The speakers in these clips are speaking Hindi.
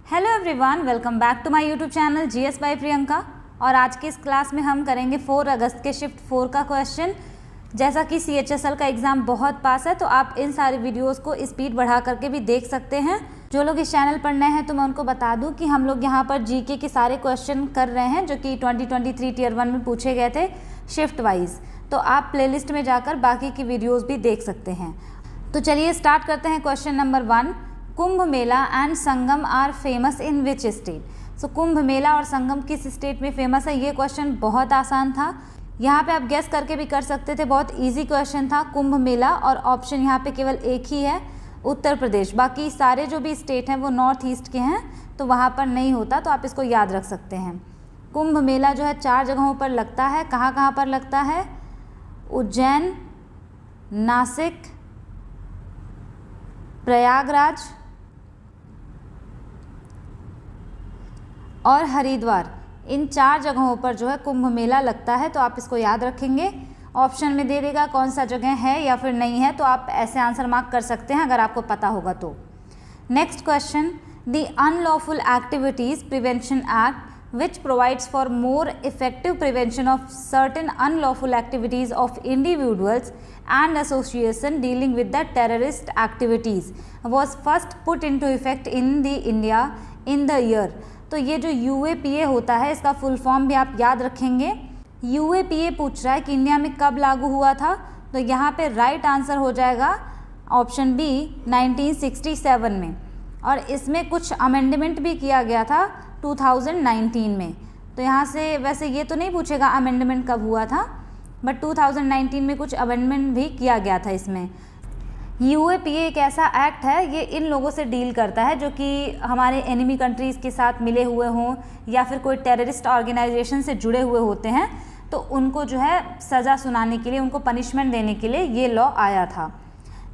Hello everyone, welcome back to my YouTube channel GS by Priyanka. और आज की इस क्लास में हम करेंगे 4 अगस्त के शिफ्ट 4 का क्वेश्चन। जैसा कि CHSL का एग्ज़ाम बहुत पास है तो आप इन सारे वीडियोस को स्पीड बढ़ा करके भी देख सकते हैं। जो लोग इस चैनल पर नए हैं तो मैं उनको बता दूं कि हम लोग यहाँ पर जीके के सारे क्वेश्चन कर रहे हैं जो कि 2023 टियर 1 में पूछे गए थे शिफ्ट वाइज। तो आप प्लेलिस्ट में जाकर बाकी की वीडियोज़ भी देख सकते हैं। तो चलिए स्टार्ट करते हैं। Question number 1, Kumbh Mela and Sangam are famous in which state. So Kumbh Mela और संगम किस स्टेट में फेमस है। ये क्वेश्चन बहुत आसान था, यहाँ पे आप गेस करके भी कर सकते थे। बहुत इजी क्वेश्चन था। कुंभ मेला और ऑप्शन यहाँ पे केवल एक ही है, उत्तर प्रदेश। बाकी सारे जो भी स्टेट हैं वो नॉर्थ ईस्ट के हैं तो वहाँ पर नहीं होता, तो आप इसको याद रख सकते हैं। कुंभ मेला जो है 4 जगहों पर लगता है। कहाँ कहाँ पर लगता है? उज्जैन, नासिक, प्रयागराज और हरिद्वार। इन 4 जगहों पर जो है कुंभ मेला लगता है, तो आप इसको याद रखेंगे। ऑप्शन में दे देगा कौन सा जगह है या फिर नहीं है, तो आप ऐसे आंसर मार्क कर सकते हैं अगर आपको पता होगा तो। Next question, the unlawful activities prevention act which provides for more effective prevention of certain unlawful activities of individuals and association dealing with the terrorist activities was first put into effect in the India in the year। तो ये जो UAPA होता है इसका फुल फॉर्म भी आप याद रखेंगे। UAPA पूछ रहा है कि इंडिया में कब लागू हुआ था, तो यहाँ पे राइट आंसर हो जाएगा ऑप्शन बी 1967 में। और इसमें कुछ अमेंडमेंट भी किया गया था 2019 में। तो यहाँ से वैसे ये तो नहीं पूछेगा अमेंडमेंट कब हुआ था, बट 2019 में कुछ अमेंडमेंट भी किया गया था इसमें। UAPA एक ऐसा एक्ट है, ये इन लोगों से डील करता है जो कि हमारे एनिमी कंट्रीज़ के साथ मिले हुए हों या फिर कोई टेररिस्ट ऑर्गेनाइजेशन से जुड़े हुए होते हैं, तो उनको जो है सज़ा सुनाने के लिए, उनको पनिशमेंट देने के लिए ये लॉ आया था।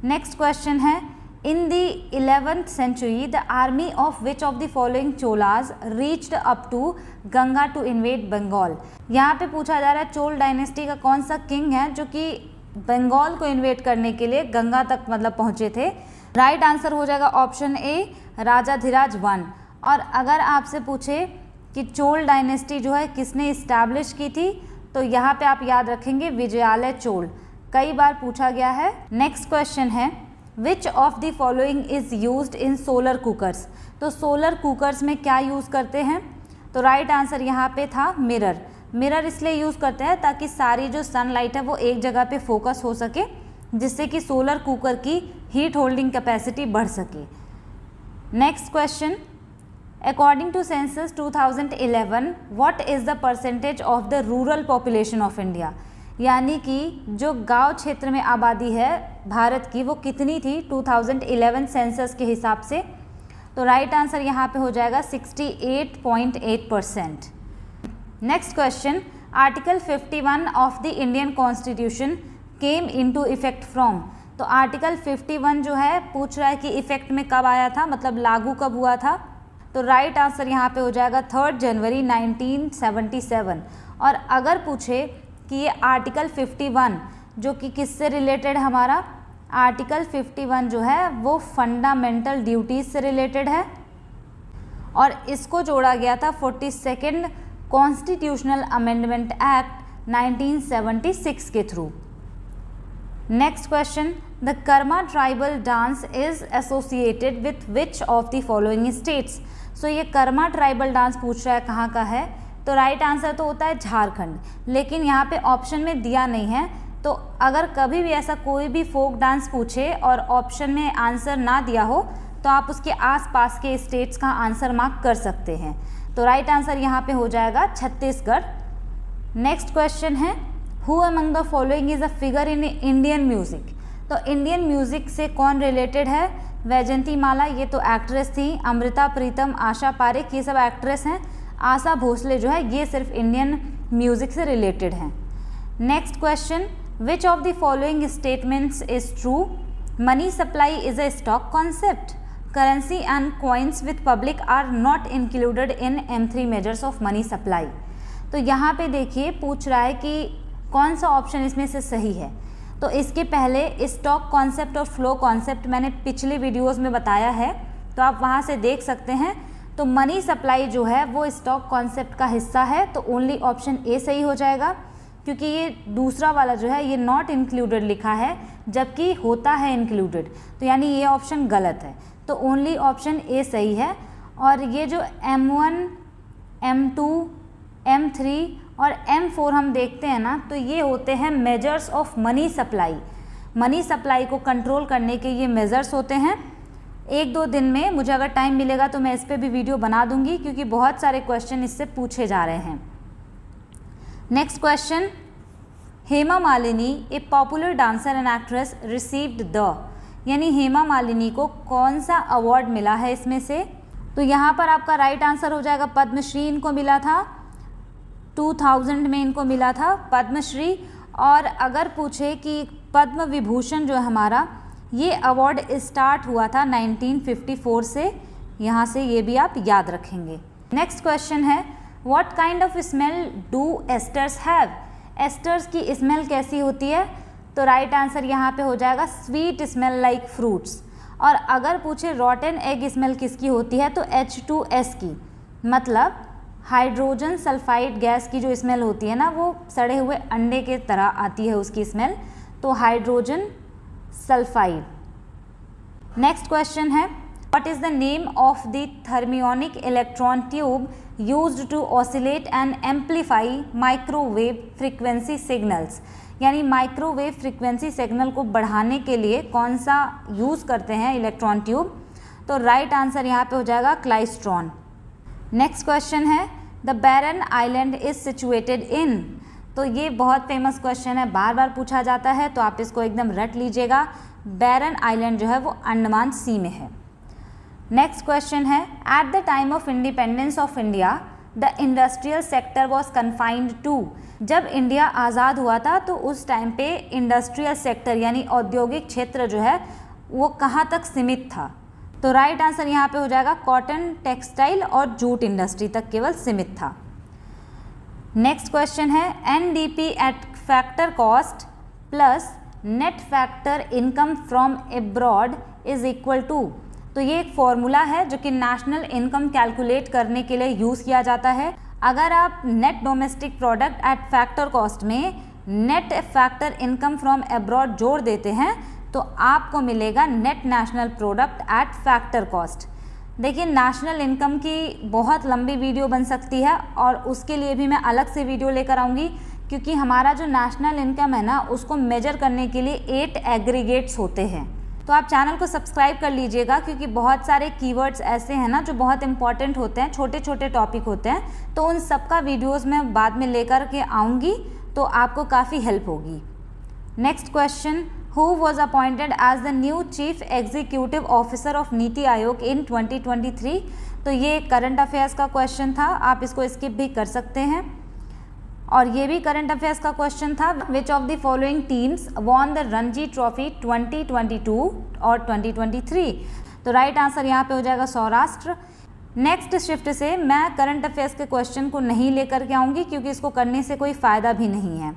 नेक्स्ट क्वेश्चन है, in the 11th century the army of which of the following cholas reached up to Ganga to invade Bengal. यहाँ पे पूछा जा रहा है चोल डायनेस्टी का कौन सा किंग है जो कि बंगाल को इन्वेट करने के लिए गंगा तक पहुँचे थे। राइट आंसर हो जाएगा ऑप्शन ए राजाधिराज 1। और अगर आपसे पूछे कि चोल डायनेस्टी जो है किसने इस्टेब्लिश की थी, तो यहाँ पे आप याद रखेंगे विजयालय चोल। कई बार पूछा गया है। नेक्स्ट क्वेश्चन है, which of the following is used in solar cookers. तो सोलर कुकर्स में क्या यूज़ करते हैं, तो राइट आंसर यहाँ पे था मिरर। मिरर इसलिए यूज़ करते हैं ताकि सारी जो सनलाइट है वो एक जगह पे फोकस हो सके, जिससे कि सोलर कुकर की हीट होल्डिंग कैपेसिटी बढ़ सके। Next question, according to census 2011 what is the percentage of the rural population of India. यानी कि जो गांव क्षेत्र में आबादी है भारत की वो कितनी थी 2011 सेंसस के हिसाब से, तो राइट आंसर यहाँ पे हो जाएगा 68.8%। Next question, article 51 of the Indian constitution came into effect from. तो आर्टिकल 51 जो है पूछ रहा है कि इफेक्ट में कब आया था, मतलब लागू कब हुआ था, तो राइट आंसर यहाँ पे हो जाएगा 3 जनवरी 1977। और अगर पूछे कि ये आर्टिकल 51 जो कि किससे रिलेटेड है, हमारा आर्टिकल 51 जो है वो फंडामेंटल ड्यूटीज़ से रिलेटेड है और इसको जोड़ा गया था 42nd कॉन्स्टिट्यूशनल अमेंडमेंट एक्ट 1976 के थ्रू। Next question, the Karma tribal dance is associated with which of the following states. So ये कर्मा ट्राइबल डांस पूछ रहा है कहाँ का है, तो राइट आंसर तो होता है झारखंड, लेकिन यहाँ पे ऑप्शन में दिया नहीं है। तो अगर कभी भी ऐसा कोई भी फोक डांस पूछे और ऑप्शन में आंसर ना दिया हो तो आप उसके आसपास के स्टेट्स का आंसर मार्क कर सकते हैं। तो राइट आंसर यहाँ पे हो जाएगा छत्तीसगढ़। नेक्स्ट क्वेश्चन है, who among the following is a figure in Indian music. तो इंडियन म्यूजिक से कौन रिलेटेड है? वैजंती माला, ये तो एक्ट्रेस थी। अमृता प्रीतम, आशा पारेख, ये सब एक्ट्रेस हैं। आशा भोसले जो है ये सिर्फ इंडियन म्यूजिक से रिलेटेड हैं। Next question, which of the following statements is true. Money supply is a stock concept. Currency and coins with public are not included in M3 measures of money supply. तो यहाँ पे देखिए पूछ रहा है कि कौन सा ऑप्शन इसमें से सही है। तो इसके पहले स्टॉक कॉन्सेप्ट और फ्लो कॉन्सेप्ट मैंने पिछले वीडियोस में बताया है, तो आप वहाँ से देख सकते हैं। तो मनी सप्लाई जो है वो स्टॉक कॉन्सेप्ट का हिस्सा है, तो ओनली ऑप्शन ए सही हो जाएगा, क्योंकि ये दूसरा वाला जो है ये नॉट इंक्लूडेड लिखा है जबकि होता है इंक्लूडेड, तो यानी ये ऑप्शन गलत है। तो ओनली ऑप्शन ए सही है। और ये जो M1, M2, M3 और M4 हम देखते हैं ना, तो ये होते हैं measures of money supply. Money supply को कंट्रोल करने के ये मेजर्स होते हैं। 1-2 दिन में मुझे अगर टाइम मिलेगा तो मैं इस पर भी वीडियो बना दूंगी, क्योंकि बहुत सारे क्वेश्चन इससे पूछे जा रहे हैं। Next question, Hema Malini A popular dancer and actress received the, यानी हेमा मालिनी को कौन सा अवार्ड मिला है इसमें से? तो यहाँ पर आपका राइट आंसर हो जाएगा पद्मश्री इनको मिला था, 2000 में इनको मिला था पद्मश्री। और अगर पूछे कि पद्म विभूषण जो है हमारा, ये अवार्ड स्टार्ट हुआ था 1954 से, यहाँ से ये भी आप याद रखेंगे। नेक्स्ट क्वेश्चन है, what kind of smell do asters have? Asters की स्मेल कैसी होती है? तो राइट आंसर यहाँ पे हो जाएगा स्वीट स्मेल लाइक फ्रूट्स। और अगर पूछे रॉटन एग स्मेल किसकी होती है, तो H2S की, मतलब हाइड्रोजन सल्फाइड गैस की जो स्मेल होती है ना, वो सड़े हुए अंडे के तरह आती है उसकी स्मेल, तो हाइड्रोजन सल्फाइड। नेक्स्ट क्वेश्चन है, what is the name of the thermionic electron tube used to oscillate and amplify microwave frequency signals? यानी माइक्रोवेव फ्रीक्वेंसी सिग्नल को बढ़ाने के लिए कौन सा यूज़ करते हैं इलेक्ट्रॉन ट्यूब? तो राइट आंसर यहाँ पे हो जाएगा क्लाइस्ट्रॉन। नेक्स्ट क्वेश्चन है, the Barren Island is situated in? तो ये बहुत फेमस क्वेश्चन है, बार बार पूछा जाता है, तो आप इसको एकदम रट लीजिएगा। बैरन आइलैंड जो है वो अंडमान सी में है। नेक्स्ट क्वेश्चन है, at the time of independence of India the industrial sector was confined to? जब इंडिया आज़ाद हुआ था तो उस टाइम पे इंडस्ट्रियल सेक्टर यानी औद्योगिक क्षेत्र जो है वो कहाँ तक सीमित था? तो राइट आंसर यहाँ पे हो जाएगा कॉटन, टेक्सटाइल और जूट इंडस्ट्री तक केवल सीमित था। नेक्स्ट क्वेश्चन है, NDP at factor cost plus net factor income from abroad is equal to? तो ये एक फॉर्मूला है जो कि नेशनल इनकम कैलकुलेट करने के लिए यूज़ किया जाता है। अगर आप net domestic product at factor cost में net factor income from abroad जोड़ देते हैं तो आपको मिलेगा net national product at factor cost. देखिए, नेशनल इनकम की बहुत लंबी वीडियो बन सकती है और उसके लिए भी मैं अलग से वीडियो लेकर आऊँगी, क्योंकि हमारा जो नेशनल इनकम है ना, उसको मेजर करने के लिए 8 एग्रीगेट्स होते हैं। तो आप चैनल को सब्सक्राइब कर लीजिएगा, क्योंकि बहुत सारे कीवर्ड्स ऐसे हैं ना जो बहुत इंपॉर्टेंट होते हैं, छोटे छोटे टॉपिक होते हैं, तो उन सब का वीडियोज़ मैं बाद में लेकर के आऊँगी, तो आपको काफ़ी हेल्प होगी। Next question, who was appointed as the new chief executive officer of NITI Aayog in 2023? तो ये करंट अफेयर्स का क्वेश्चन था, आप इसको स्किप भी कर सकते हैं। और ये भी करंट अफेयर्स का क्वेश्चन था, विच of the following teams won the Ranji trophy 2022 और 2023? तो राइट आंसर यहाँ पे हो जाएगा सौराष्ट्र। नेक्स्ट शिफ्ट से मैं करंट अफेयर्स के क्वेश्चन को नहीं लेकर के आऊँगी, क्योंकि इसको करने से कोई फ़ायदा भी नहीं है।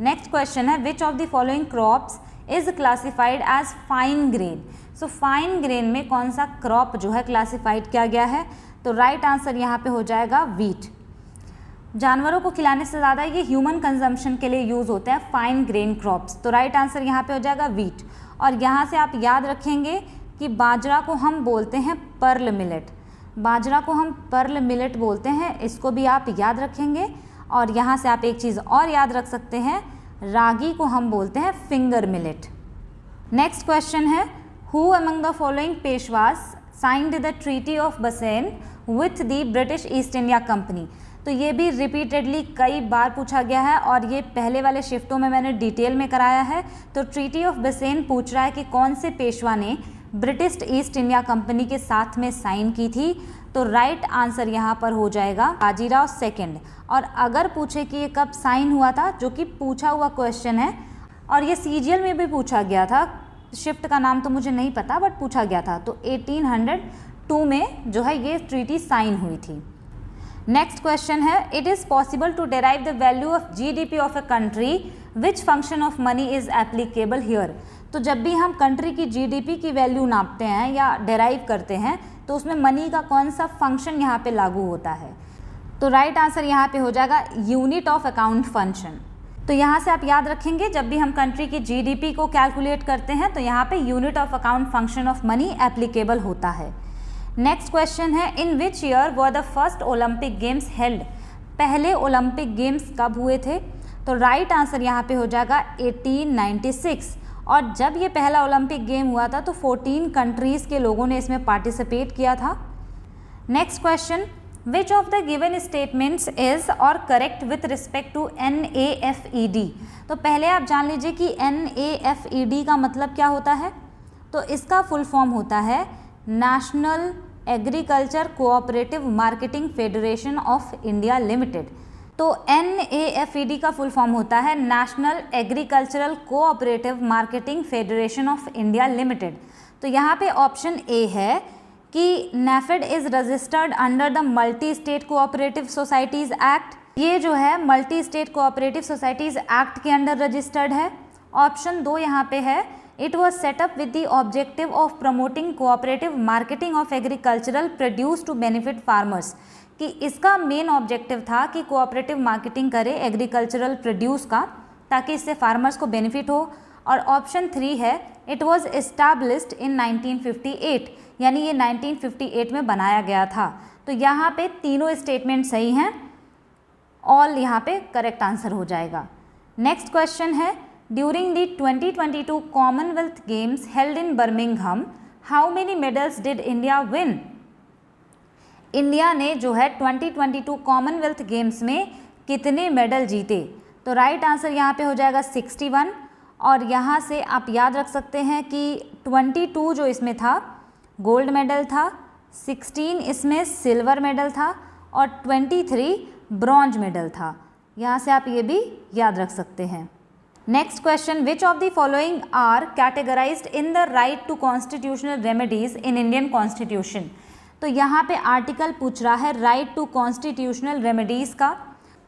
नेक्स्ट क्वेश्चन है, which of the following crops is classified as fine grain? So fine grain में कौन सा क्रॉप जो है क्लासिफाइड किया गया है? तो राइट आंसर यहाँ पे हो जाएगा वीट। जानवरों को खिलाने से ज़्यादा ये ह्यूमन कंजम्पशन के लिए यूज़ होते हैं फाइन ग्रेन क्रॉप्स, तो राइट आंसर यहाँ पे हो जाएगा वीट। और यहाँ से आप याद रखेंगे कि बाजरा को हम बोलते हैं पर्ल मिलेट, बाजरा को हम पर्ल मिलेट बोलते हैं, इसको भी आप याद रखेंगे। और यहाँ से आप एक चीज़ और याद रख सकते हैं, रागी को हम बोलते हैं फिंगर मिलेट। नेक्स्ट क्वेश्चन है, who among the following Peshwas signed the treaty of Bassein with the British East India company? तो ये भी रिपीटेडली कई बार पूछा गया है और ये पहले वाले शिफ्टों में मैंने डिटेल में कराया है। तो ट्रीटी ऑफ बसेन पूछ रहा है कि कौन से पेशवा ने ब्रिटिश ईस्ट इंडिया कंपनी के साथ में साइन की थी? तो राइट आंसर यहाँ पर हो जाएगा बाजीराव सेकंड। और अगर पूछे कि ये कब साइन हुआ था, जो कि पूछा हुआ क्वेश्चन है और ये सीजीएल में भी पूछा गया था, शिफ्ट का नाम तो मुझे नहीं पता बट पूछा गया था, तो 1802 में जो है ये ट्रीटी साइन हुई थी। नेक्स्ट क्वेश्चन है, it is possible to derive the value of GDP of a country which function of money is applicable here? तो जब भी हम कंट्री की जीडीपी की वैल्यू नापते हैं या डेराइव करते हैं तो उसमें मनी का कौन सा फंक्शन यहाँ पे लागू होता है। तो राइट आंसर यहाँ पे हो जाएगा यूनिट ऑफ अकाउंट फंक्शन। तो यहाँ से आप याद रखेंगे जब भी हम कंट्री की जीडीपी को कैलकुलेट करते हैं तो यहाँ पे unit of account function of money applicable होता है। नेक्स्ट क्वेश्चन है, in which year were the first Olympic games held. पहले ओलंपिक गेम्स कब हुए थे। तो राइट आंसर यहाँ पे हो जाएगा 1896। और जब ये पहला ओलंपिक गेम हुआ था तो 14 कंट्रीज़ के लोगों ने इसमें पार्टिसिपेट किया था। Next question, which of the given statements is are correct with respect to NAFED। तो पहले आप जान लीजिए कि NAFED का मतलब क्या होता है। तो इसका फुल फॉर्म होता है national agriculture cooperative marketing federation of India limited. तो NAFED का फुल फॉर्म होता है national agricultural cooperative marketing federation of India limited. तो यहाँ पे ऑप्शन ए है कि NAFED is registered under the multi state cooperative societies act. ये जो है multi state cooperative societies act के अंडर रजिस्टर्ड है। ऑप्शन 2 यहाँ पे है, it was setup with the objective of promoting cooperative marketing of agricultural produce to benefit farmers, कि इसका मेन ऑब्जेक्टिव था कि कोऑपरेटिव मार्केटिंग करे एग्रीकल्चरल प्रोड्यूस का ताकि इससे फार्मर्स को बेनिफिट हो। और ऑप्शन 3 है, इट वॉज एस्टैब्लिश्ड इन 1958, यानी ये 1958 में बनाया गया था। तो यहाँ पे तीनों स्टेटमेंट सही हैं, ऑल यहाँ पे करेक्ट आंसर हो जाएगा। नेक्स्ट क्वेश्चन है, during the 2022 Commonwealth games held in Birmingham how many medals did India win. India ने जो है 2022 कॉमनवेल्थ गेम्स में कितने मेडल जीते। तो राइट आंसर यहाँ पे हो जाएगा 61। और यहाँ से आप याद रख सकते हैं कि 22 जो इसमें था गोल्ड मेडल था, 16 इसमें सिल्वर मेडल था और 23 ब्रॉन्ज मेडल था। यहाँ से आप ये भी याद रख सकते हैं। Next question, which of the following are categorized in the right to constitutional remedies in Indian constitution. तो यहाँ पे आर्टिकल पूछ रहा है राइट टू कॉन्स्टिट्यूशनल रेमेडीज़ का।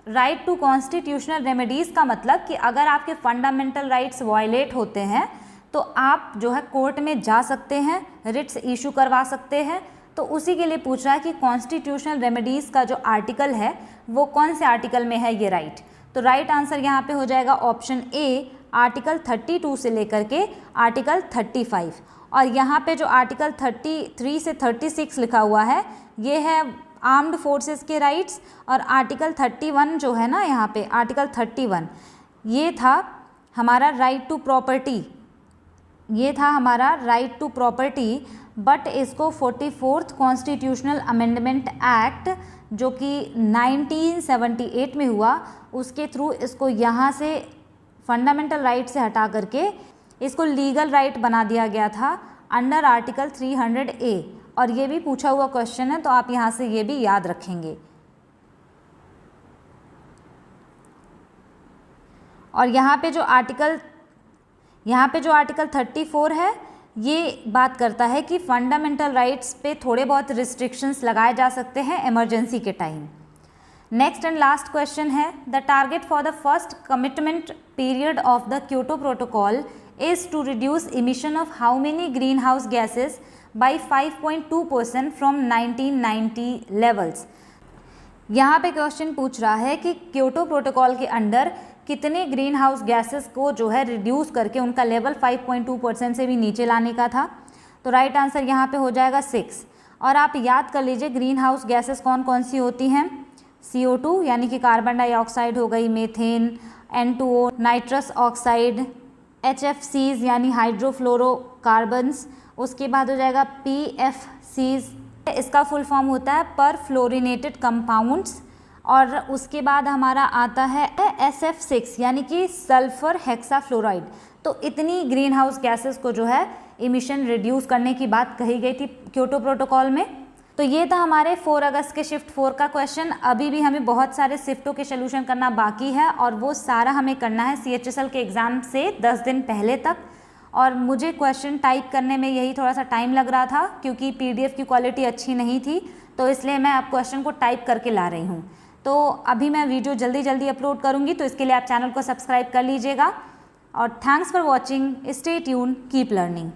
राइट टू कॉन्स्टिट्यूशनल रेमेडीज़ का मतलब कि अगर आपके फंडामेंटल राइट्स वायलेट होते हैं तो आप जो है कोर्ट में जा सकते हैं, रिट्स इशू करवा सकते हैं। तो उसी के लिए पूछ रहा है कि कॉन्स्टिट्यूशनल रेमेडीज़ का जो आर्टिकल है वो कौन से आर्टिकल में है ये राइट। तो राइट आंसर यहाँ पे हो जाएगा ऑप्शन ए, आर्टिकल 32 से लेकर के आर्टिकल 35। और यहाँ पे जो आर्टिकल 33 से 36 लिखा हुआ है ये है आर्म्ड फोर्सेस के राइट्स। और आर्टिकल 31 जो है ना, यहाँ पे आर्टिकल 31 ये था हमारा राइट टू प्रॉपर्टी, ये था हमारा राइट टू प्रॉपर्टी। बट इसको 44th कॉन्स्टिट्यूशनल अमेंडमेंट एक्ट जो कि 1978 में हुआ उसके थ्रू इसको यहाँ से फंडामेंटल राइट से हटा करके इसको लीगल राइट बना दिया गया था अंडर आर्टिकल 300A। और ये भी पूछा हुआ क्वेश्चन है तो आप यहाँ से ये भी याद रखेंगे। और यहाँ पे जो आर्टिकल 34 है ये बात करता है कि फंडामेंटल राइट्स पे थोड़े बहुत रिस्ट्रिक्शंस लगाए जा सकते हैं इमरजेंसी के time. Next and last question है, the target for the first commitment period of the Kyoto protocol is to reduce emission of how many green house gases by 5.2% from 1990 levels. यहाँ पे क्वेश्चन पूछ रहा है कि क्योटो प्रोटोकॉल के अंडर कितने ग्रीन हाउस गैसेस को जो है रिड्यूस करके उनका लेवल 5.2% से भी नीचे लाने का था। तो राइट आंसर यहाँ पे हो जाएगा 6। और आप याद कर लीजिए ग्रीन हाउस गैसेस कौन कौन सी होती हैं। CO2 यानी कि कार्बन डाइऑक्साइड हो गई, methane, N2O nitrous oxide, HFCs यानी हाइड्रोफ्लोरोकार्बन्स, उसके बाद हो जाएगा PFCs, इसका फुल फॉर्म होता है पर फ्लोरिनेटेड कंपाउंड्स। और उसके बाद हमारा आता है SF6 यानी कि सल्फर हेक्साफ्लोराइड। तो इतनी ग्रीन हाउस गैसेस को जो है इमिशन रिड्यूस करने की बात कही गई थी क्योटो प्रोटोकॉल में। तो ये था हमारे 4 अगस्त के शिफ्ट 4 का क्वेश्चन। अभी भी हमें बहुत सारे शिफ्टों के सोल्यूशन करना बाकी है और वो सारा हमें करना है CHSL के एग्ज़ाम से 10 दिन पहले तक। और मुझे क्वेश्चन टाइप करने में यही थोड़ा सा टाइम लग रहा था क्योंकि PDF की क्वालिटी अच्छी नहीं थी, तो इसलिए मैं अब क्वेश्चन को टाइप करके ला रही हूँ। तो अभी मैं वीडियो जल्दी अपलोड करूँगी, तो इसके लिए आप चैनल को सब्सक्राइब कर लीजिएगा। और thanks for watching, stay tune, keep learning.